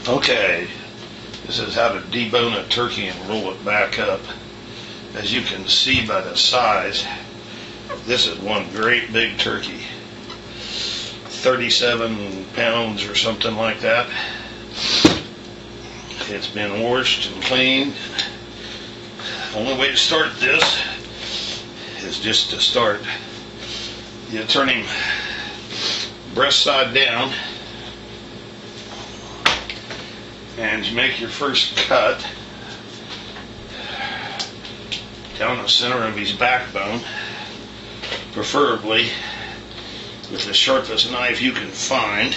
Okay, this is how to debone a turkey and roll it back up. As you can see by the size, this is one great big turkey. 37 pounds or something like that. It's been washed and cleaned. The only way to start this is just to start. You turn him breast side down and you make your first cut down the center of his backbone, preferably with the sharpest knife you can find.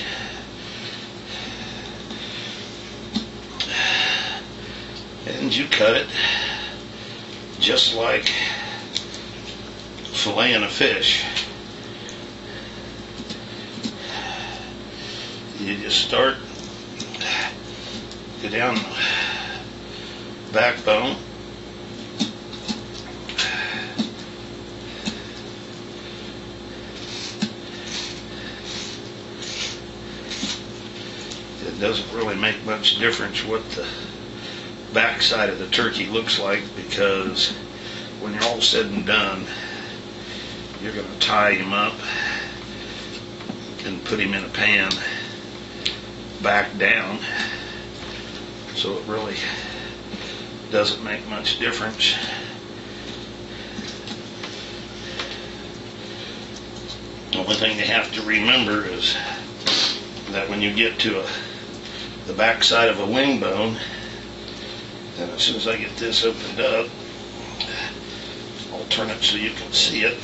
And you cut it just like filleting a fish. You just start, go down the backbone, it doesn't really make much difference what the backside of the turkey looks like, because when you're all said and done, you're going to tie him up and put him in a pan back down, so it really doesn't make much difference. The only thing you have to remember is that when you get to the backside of a wing bone, and as soon as I get this opened up, I'll turn it so you can see it.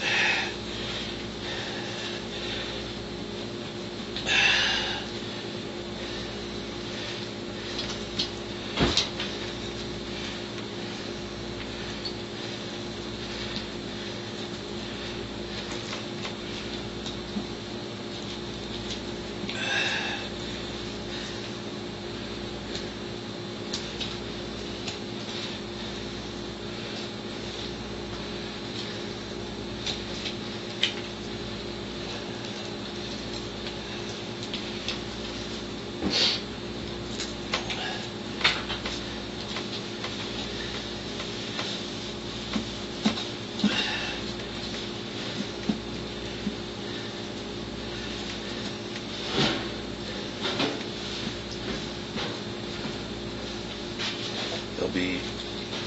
There'll be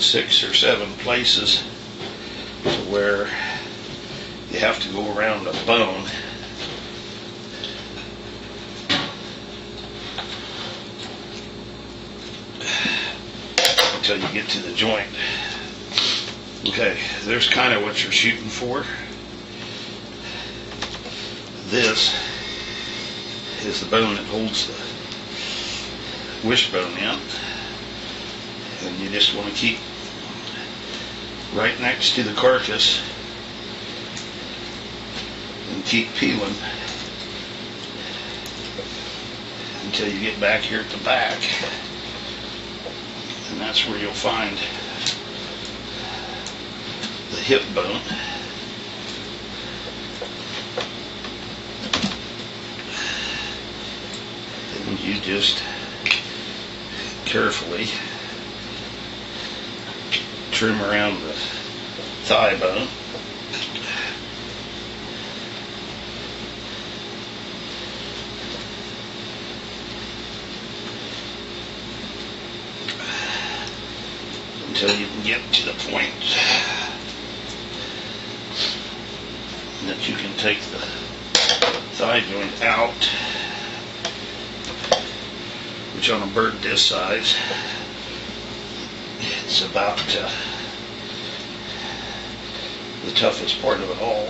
6 or 7 places to where you have to go around a bone. Until you get to the joint. Okay, there's kind of what you're shooting for. This is the bone that holds the wishbone in. And you just want to keep right next to the carcass and keep peeling until you get back here at the back. And that's where you'll find the hip bone. And you just carefully trim around the thigh bone. Until you can get to the point that you can take the thigh joint out, which on a bird this size, it's about the toughest part of it all.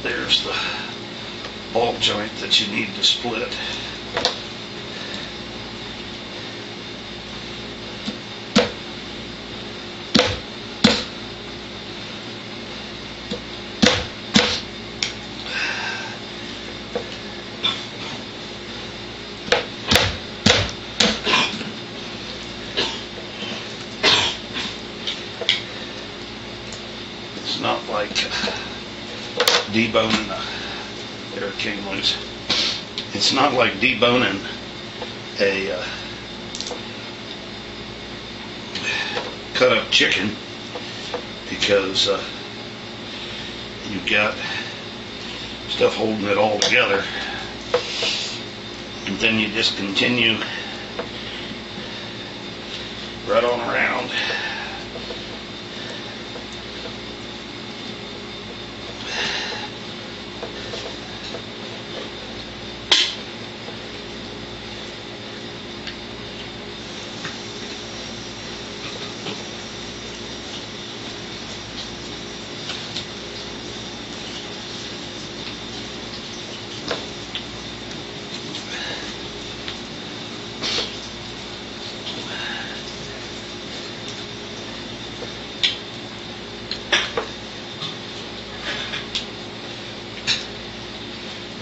There's the ball joint that you need to split. It's not like deboning a There it came loose. It's not like deboning a cut up chicken, because you've got stuff holding it all together, and then you just continue right on around.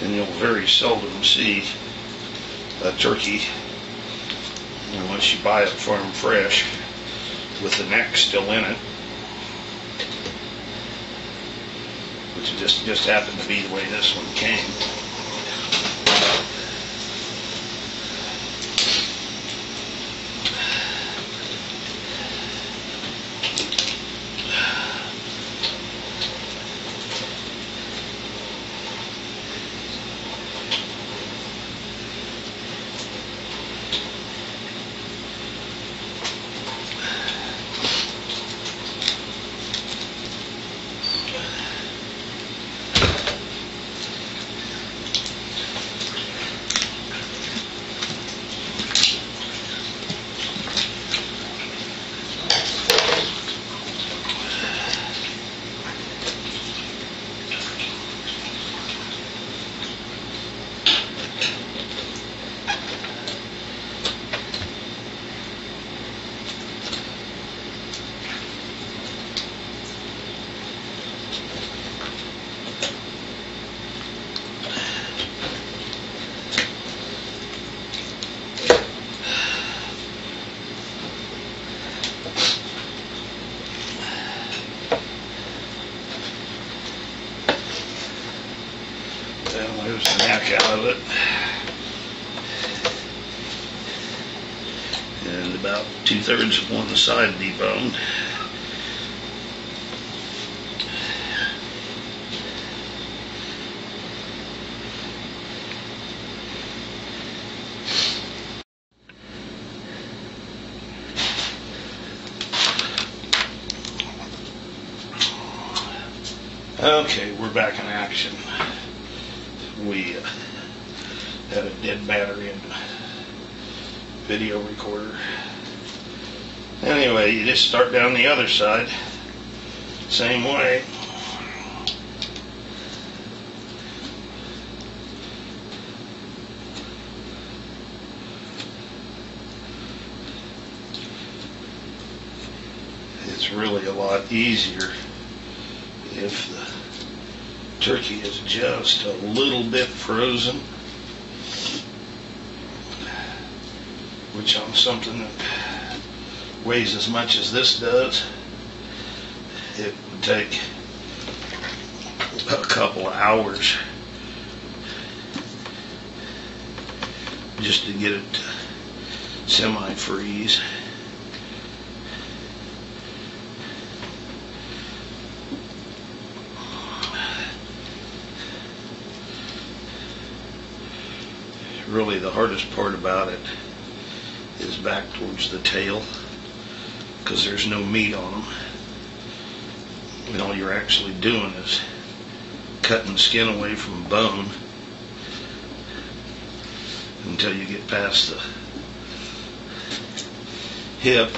And you'll very seldom see a turkey, unless you buy it farm fresh, with the neck still in it, which just happened to be the way this one came. There's the neck out of it, and about 2/3 of one side deboned. Okay, we're back in action. We had a dead battery in the video recorder. Anyway, you just start down the other side, same way. It's really a lot easier if the turkey is just a little bit frozen, which on something that weighs as much as this does, it would take a couple of hours just to get it to semi-freeze. Really, the hardest part about it is back towards the tail, because there's no meat on them, and all you're actually doing is cutting skin away from bone until you get past the hip.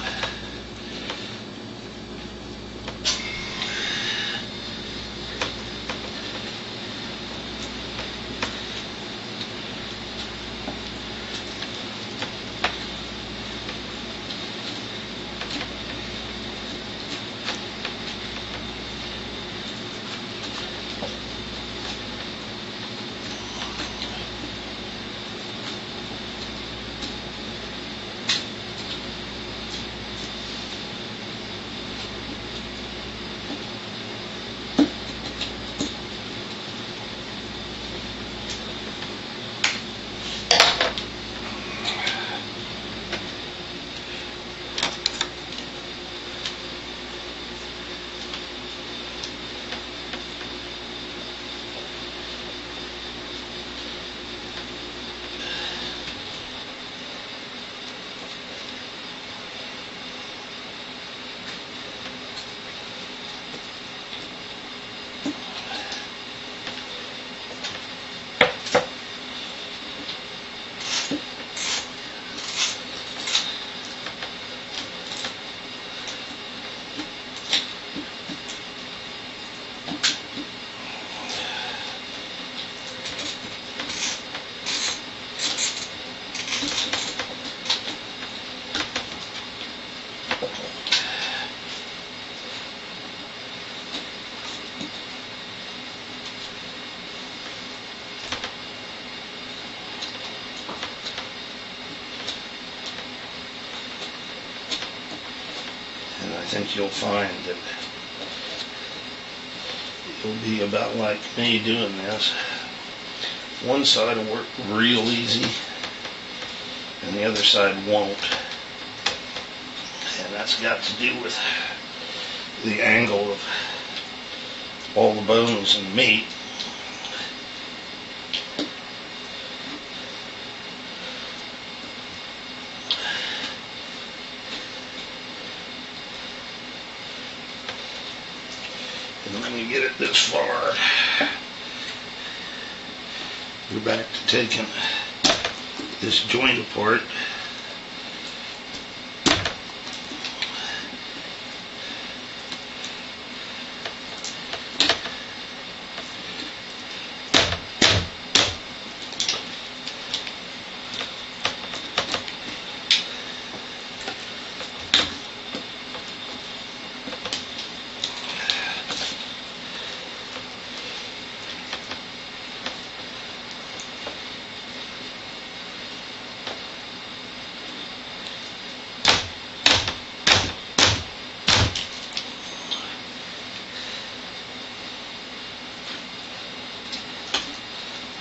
think you'll find that you'll be about like me doing this. One side will work real easy, and the other side won't. And that's got to do with the angle of all the bones and meat. And when you get it this far, you're back to taking this joint apart.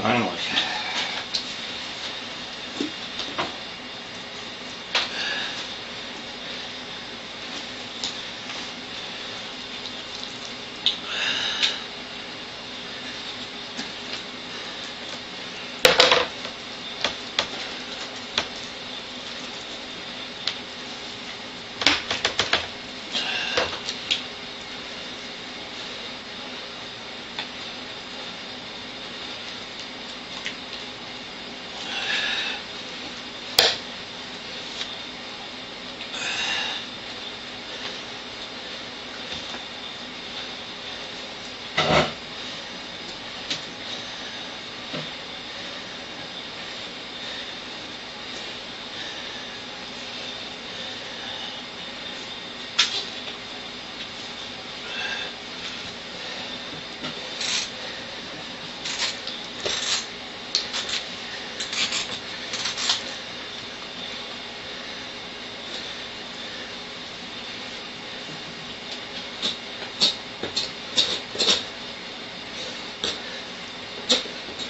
Finally.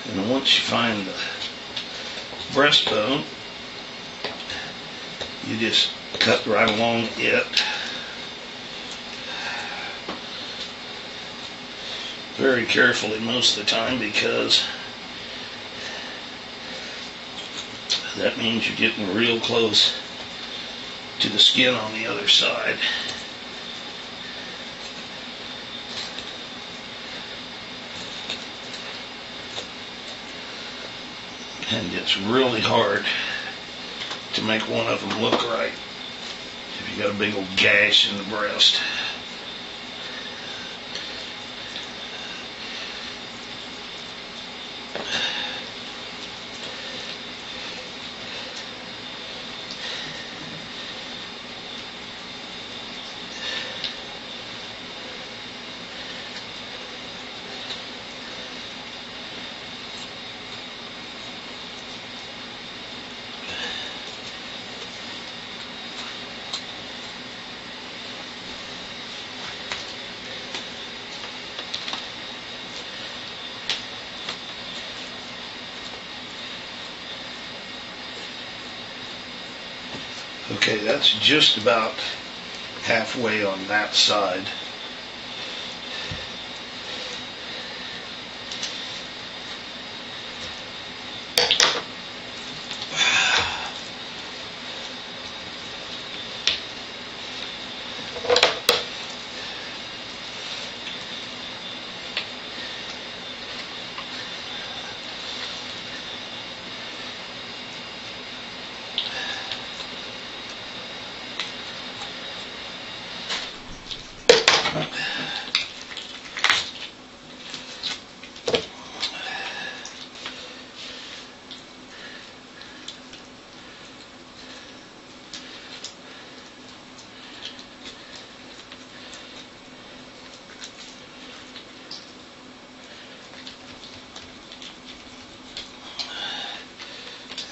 And once you find the breastbone, you just cut right along it. Very carefully most of the time, because that means you're getting real close to the skin on the other side. And it's really hard to make one of them look right if you got a big old gash in the breast. Okay, that's just about halfway on that side.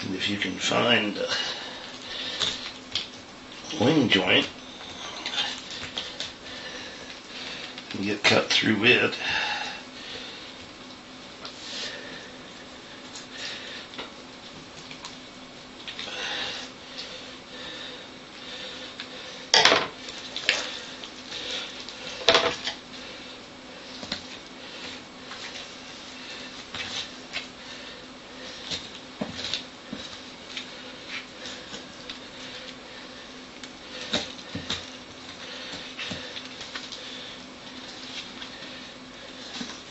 And if you can find a wing joint, and get cut through it.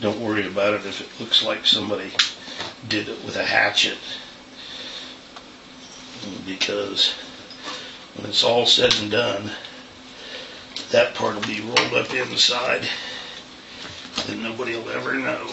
Don't worry about it if it looks like somebody did it with a hatchet, because when it's all said and done, that part will be rolled up inside and nobody will ever know.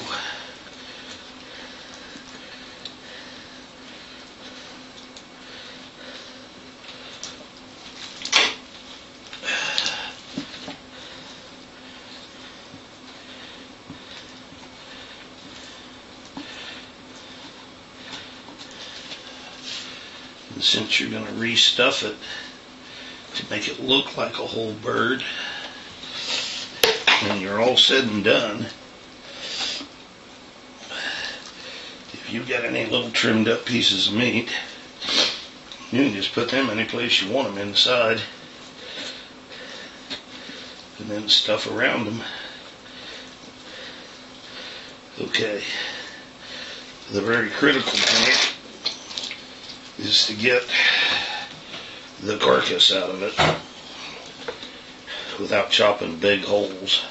And since you're going to restuff it to make it look like a whole bird, when you're all said and done, if you've got any little trimmed up pieces of meat, you can just put them any place you want them inside, and then stuff around them. Okay, the very critical point is to get the carcass out of it without chopping big holes.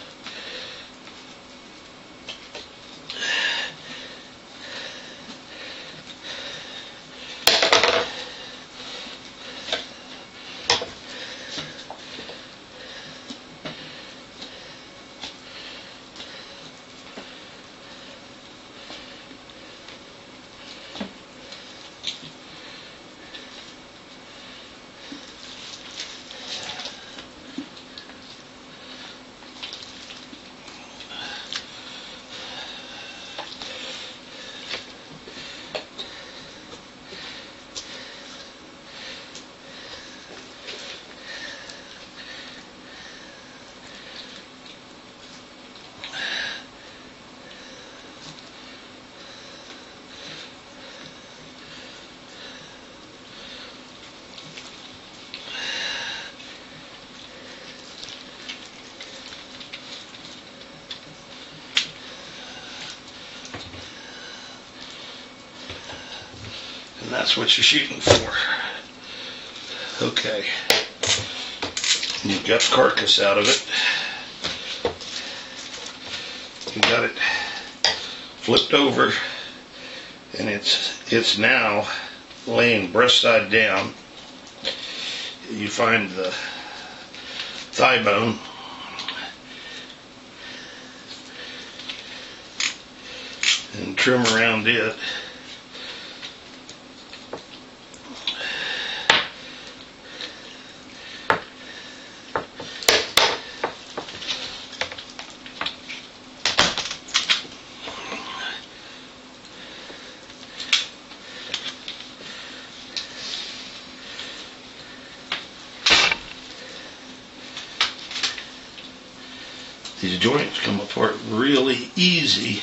And that's what you're shooting for. Okay. You've got the carcass out of it. You got it flipped over, and it's now laying breast side down. You find the thigh bone, and trim around it. These joints come apart really easy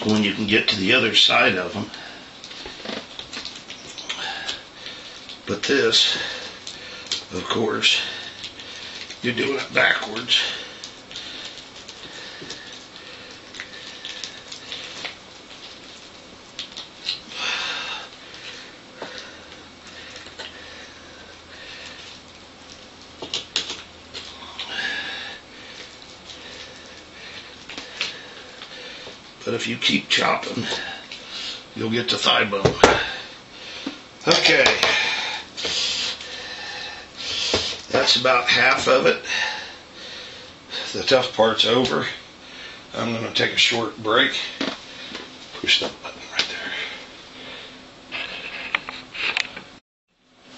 when you can get to the other side of them. But this, of course, you're doing it backwards. But if you keep chopping, you'll get the thigh bone. Okay. That's about half of it. The tough part's over. I'm going to take a short break. Push that button right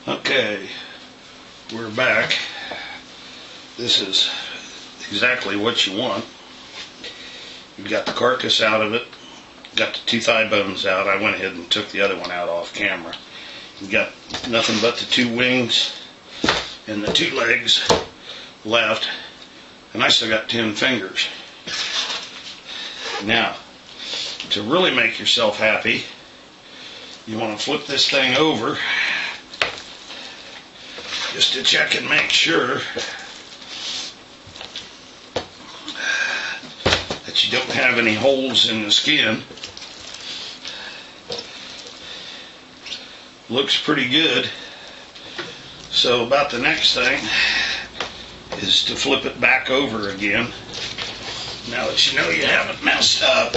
there. Okay. We're back. This is exactly what you want. You've got the carcass out of it, got the two thigh bones out. I went ahead and took the other one out off camera. You've got nothing but the two wings and the two legs left. And I still got 10 fingers. Now, to really make yourself happy, you want to flip this thing over just to check and make sure that you don't have any holes in the skin. Looks pretty good. So about the next thing is to flip it back over again. Now that you know you haven't messed up.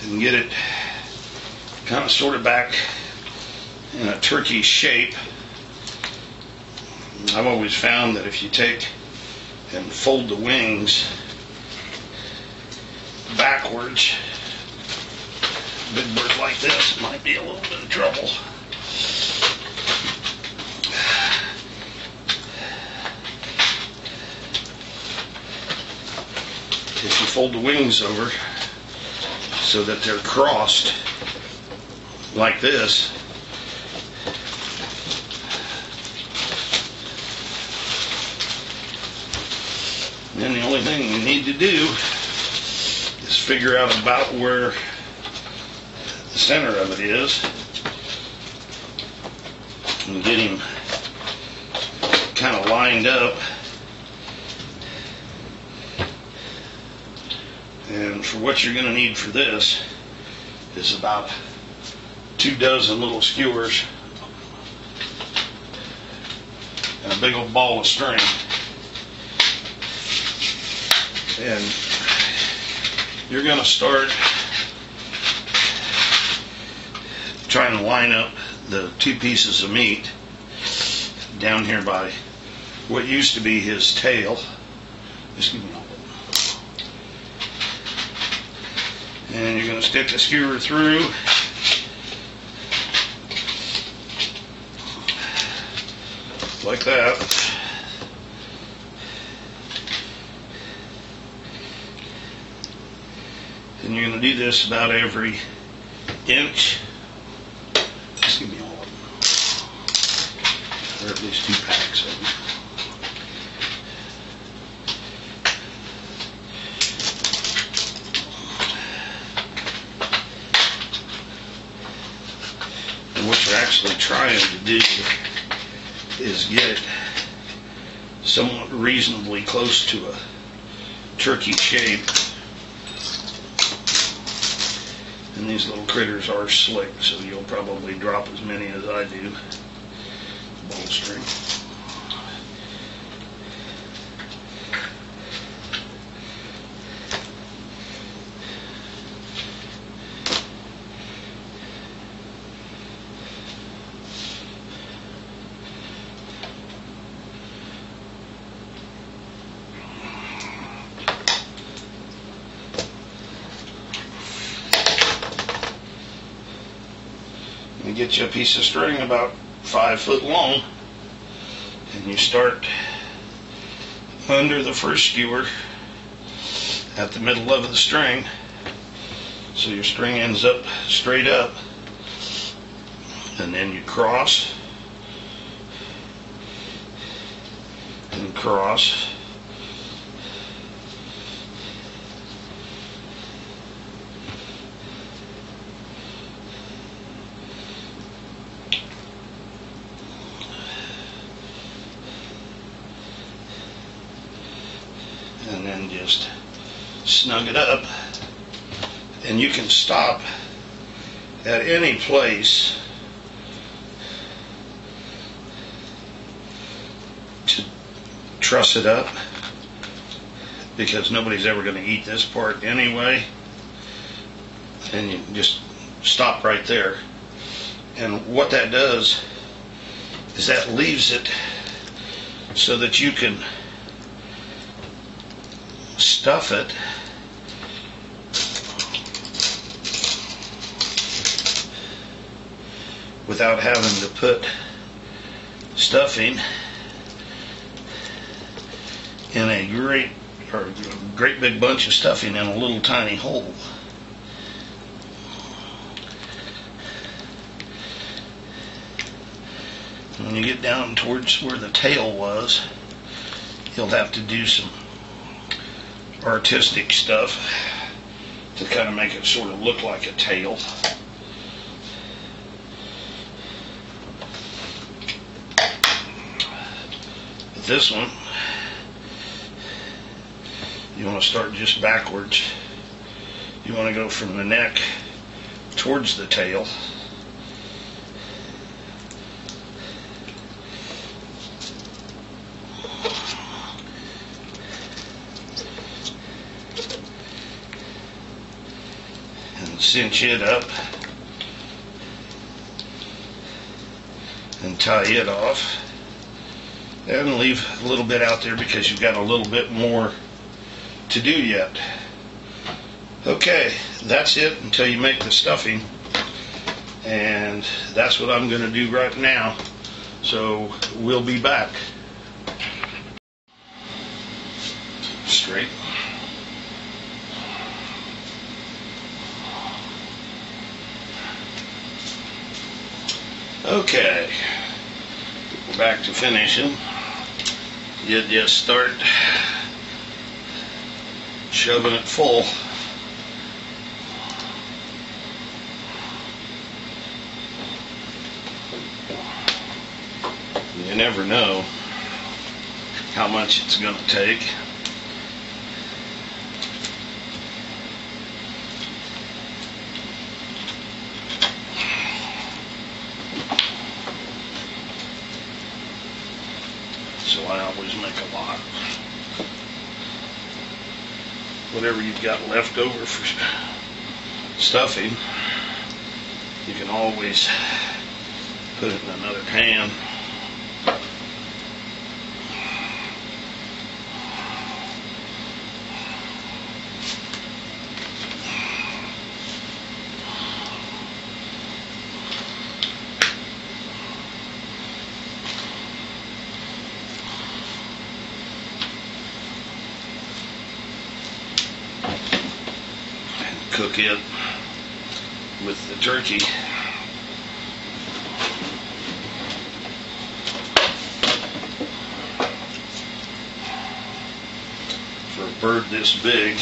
And get it kind of sort of back in a turkey shape. I've always found that if you take and fold the wings backwards, a big bird like this might be a little bit of trouble. If you fold the wings over so that they're crossed like this, then the only thing you need to do is figure out about where the center of it is and get him kind of lined up. And for what you're going to need for this is about 24 little skewers and a big old ball of string. And you're going to start trying to line up the 2 pieces of meat down here by what used to be his tail. Just give me a And you're going to stick the skewer through. Like that. And you're going to do this about every inch. Just give me all of them. Or at least 2 packs of them. What you're actually trying to do is get it somewhat reasonably close to a turkey shape. And these little critters are slick, so you'll probably drop as many as I do. Ball string. You get you a piece of string about 5 foot long, and you start under the first skewer at the middle of the string, so your string ends up straight up, and then you cross and cross. And then just snug it up, and you can stop at any place to truss it up, because nobody's ever going to eat this part anyway. And you just stop right there, and what that does is that leaves it so that you can stuff it without having to put stuffing in a great big bunch of stuffing in a little tiny hole. when you get down towards where the tail was, you'll have to do some artistic stuff to kind of make it sort of look like a tail. But this one, you want to start just backwards. You want to go from the neck towards the tail. And cinch it up and tie it off. And leave a little bit out there because you've got a little bit more to do yet. Okay, that's it until you make the stuffing, and that's what I'm going to do right now, so we'll be back. Straight. Okay, we're back to finishing. You just start shoving it full. You never know how much it's going to take. So I always make a lot. Whatever you've got left over for stuffing, you can always put it in another pan. Cook it with the turkey. For a bird this big,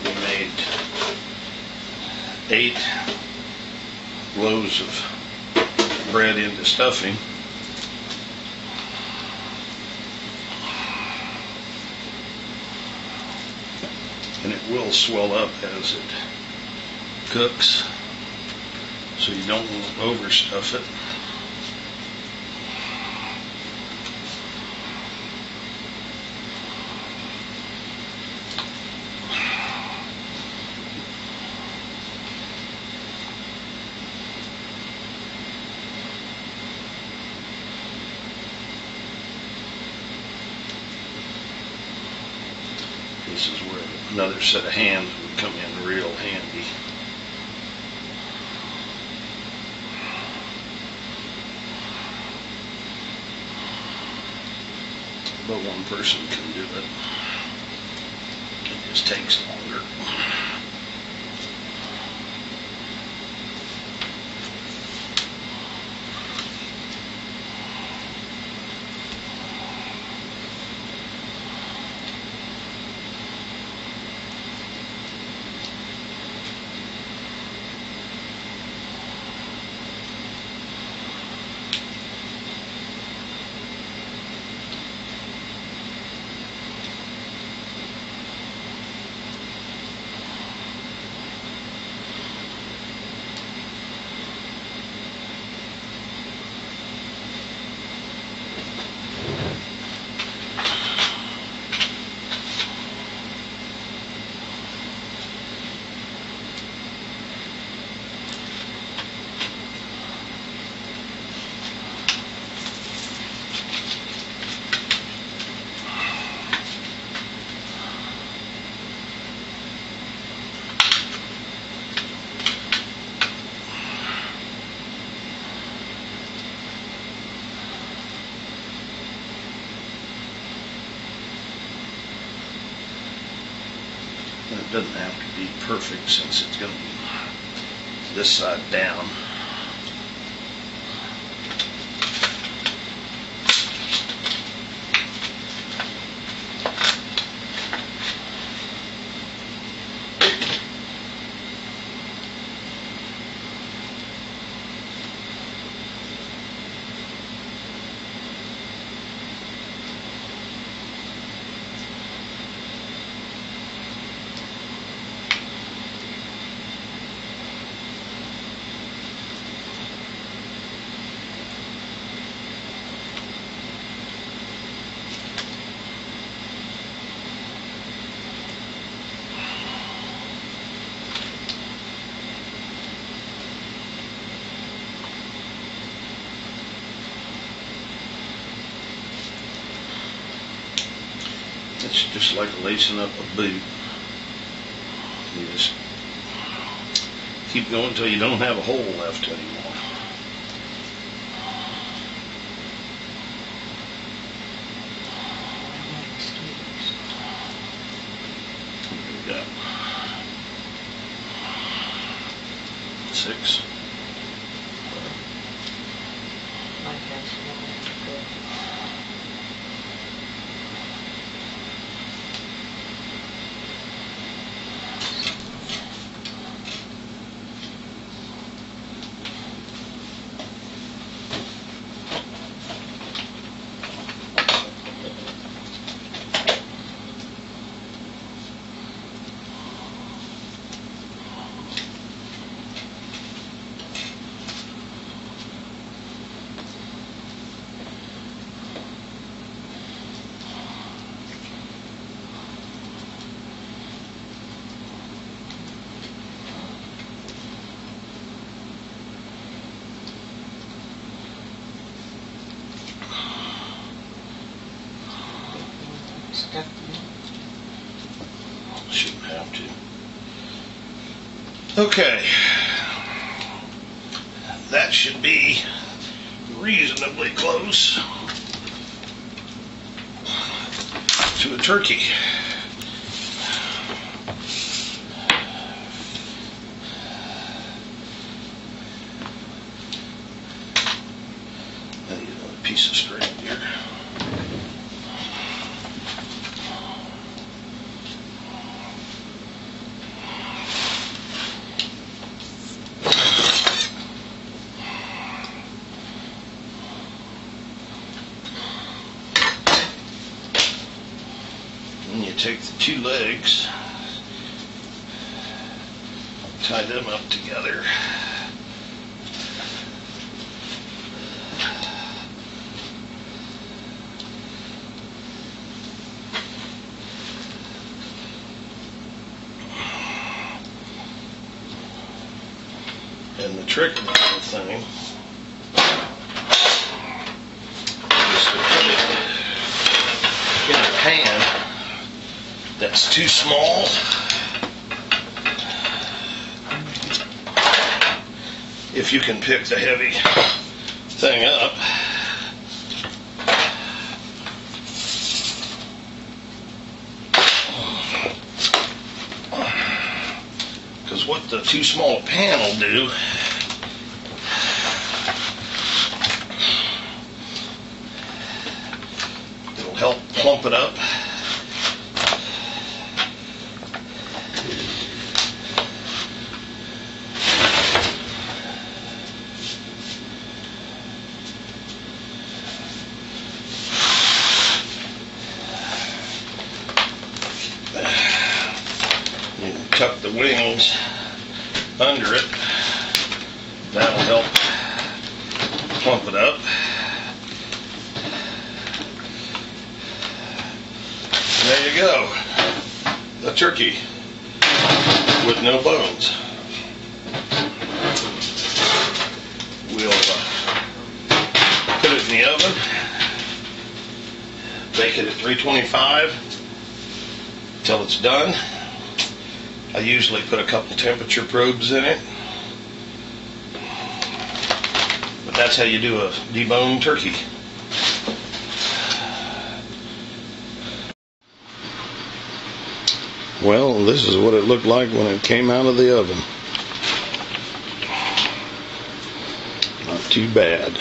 we made 8 loaves of bread into stuffing. And it will swell up as it cooks, so you don't want to overstuff it. This is where another set of hands would come in real handy. But one person can do it. It just takes longer. It doesn't have to be perfect since it's going to be this side down. It's just like lacing up a boot. You just keep going until you don't have a hole left anymore. We got 6. Shouldn't have to. Okay. That should be reasonably close to a turkey. I need another piece of string here. And you take the 2 legs, tie them up together. And the trick of the whole thing is to put it in a pan that's too small. If you can pick the heavy thing up. Because what the too small pan will do, it'll help plump it up. You can tuck the wings under it. That'll help plump it up. There you go. A turkey with no bones. We'll put it in the oven. Bake it at 325 until it's done. I usually put a couple temperature probes in it. But that's how you do a deboned turkey. Well, this is what it looked like when it came out of the oven. Not too bad.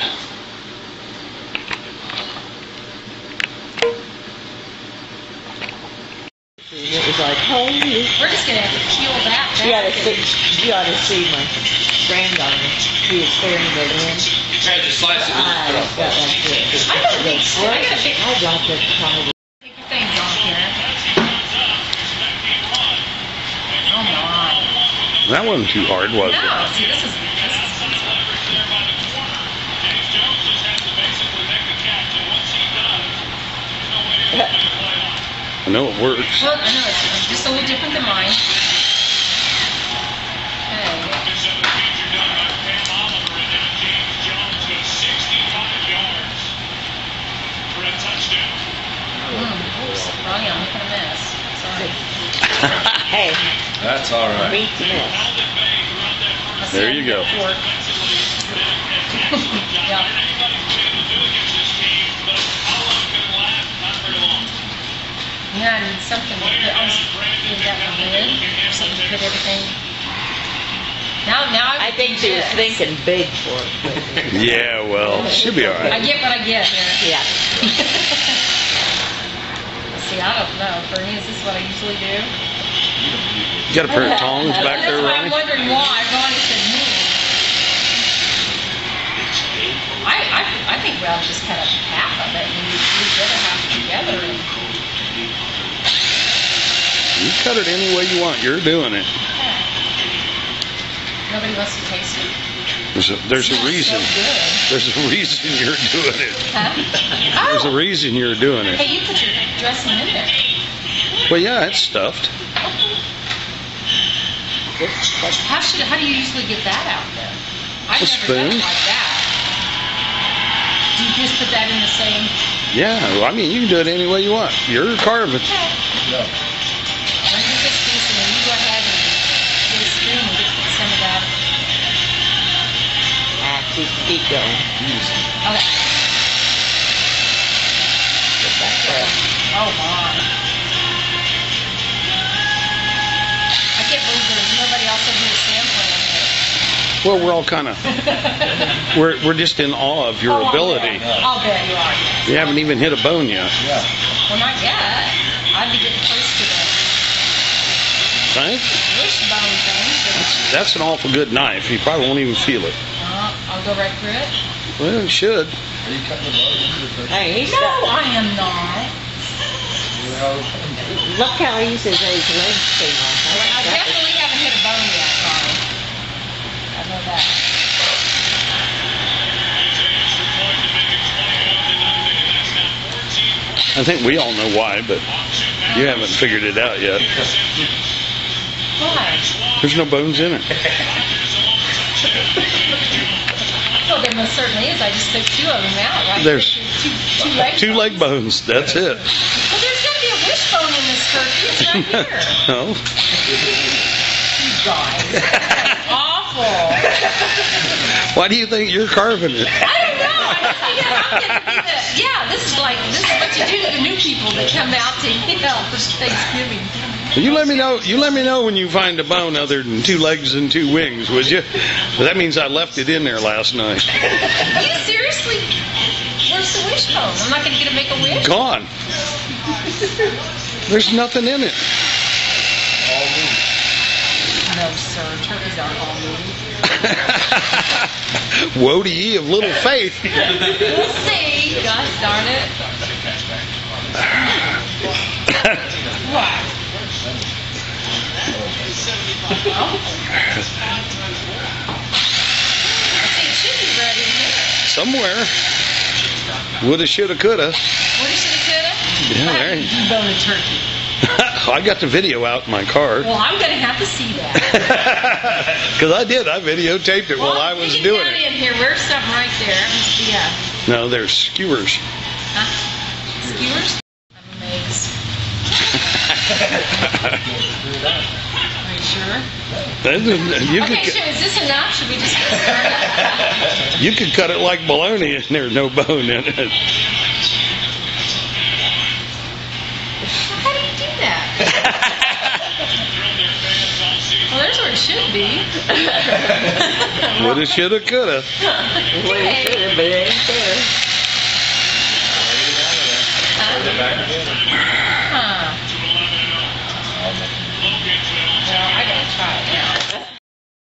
It was like, holy. We're just gonna have to peel that back. You ought to see my granddaughter. She was staring at him. Try to slice it. I got that good. I got that kind of. Take your things off here. Oh my. That wasn't too hard, was it? No, see, this is. I know it works. Well, I know it's just a little different than mine. Okay. Ronnie, I'm making a mess. Sorry. Hey, That's all right. meat's a mess. Let's There see, you go. Fork. Yeah. Yeah, I need something to put. I was doing that in the lid or something to put everything. Now I think she was thinking big for it. Yeah, well, she'll be all I right. get what I get here. Yeah. See, I don't know. Bernie, is this what I usually do? You got a pair of tongs back there, That's why I'm Ronnie? wondering why. Ronnie said me. I think we ought to just cut up half of it and leave the other half together. And, You cut it any way you want. You're doing it. nobody wants to taste it. There's a Smells reason. So good. There's a reason you're doing it. Huh? There's a Oh. reason you're doing it. Hey, you put your dressing in there. Well, yeah, it's stuffed. How do you usually get that out then? I've A never done spoon. it like that. Do you just put that in the same? Yeah, well, I mean, you can do it any way you want. You're carving. Okay. Yeah. Let me get this and then you go ahead and get a spoon and get some of that. Keep going. Okay. Get that there. Oh my. I can't believe there's nobody else in here sampling it. Well, we're all kind of, we're just in awe of your ability. I'll bet you are. Yes. You haven't even hit a bone yet. Yeah. Well, not yet. I'd be getting close to the Right? wishbone thing. That's an awful good knife. You probably won't even feel it. I'll go right through it. Well, it should. Are you cutting the bone into the turkey? Hey, he's No, got, I am not. Well, look how he uses those legs came off. I definitely haven't hit a bone yet, Ronnie. I know that. I think we all know why, but you haven't figured it out yet. Why? There's no bones in it. Well, there most certainly is. I just took two of them out. Right? There's two legs. Two leg bones. That's it. Well, there's got to be a wishbone in this turkey. It's right here. No. You guys. That's awful. Why do you think you're carving it? I don't know. I just figured how can it be that? Yeah, this is what you do to the new people that come out to for Thanksgiving. You let me know. You let me know when you find a bone other than two legs and two wings, would you? That means I left it in there last night. You seriously? Where's the wishbone? I'm not going to get to make a wish. Gone. There's nothing in it. No, sir. Turkeys aren't all moving. Woe to ye of little faith. We'll see. Gosh darn it. What? I think it should be ready here. Somewhere. Woulda, shoulda, coulda. Woulda, shoulda, coulda? Yeah, How there do you you debone a turkey? I got the video out in my car. Well, I'm going to have to see that. Because I did. I videotaped it while I was dig doing down it. in here. Where's something right there? It must be No, there's skewers. huh? Skewers? I'm amazed. Are you sure? You Okay, could, so is this enough? Should we just get started? you could cut it like bologna and there's no bone in it. How do you do that? Well, there's where it should be. Woulda, shoulda, coulda. Well, it should have, but it ain't there. Huh?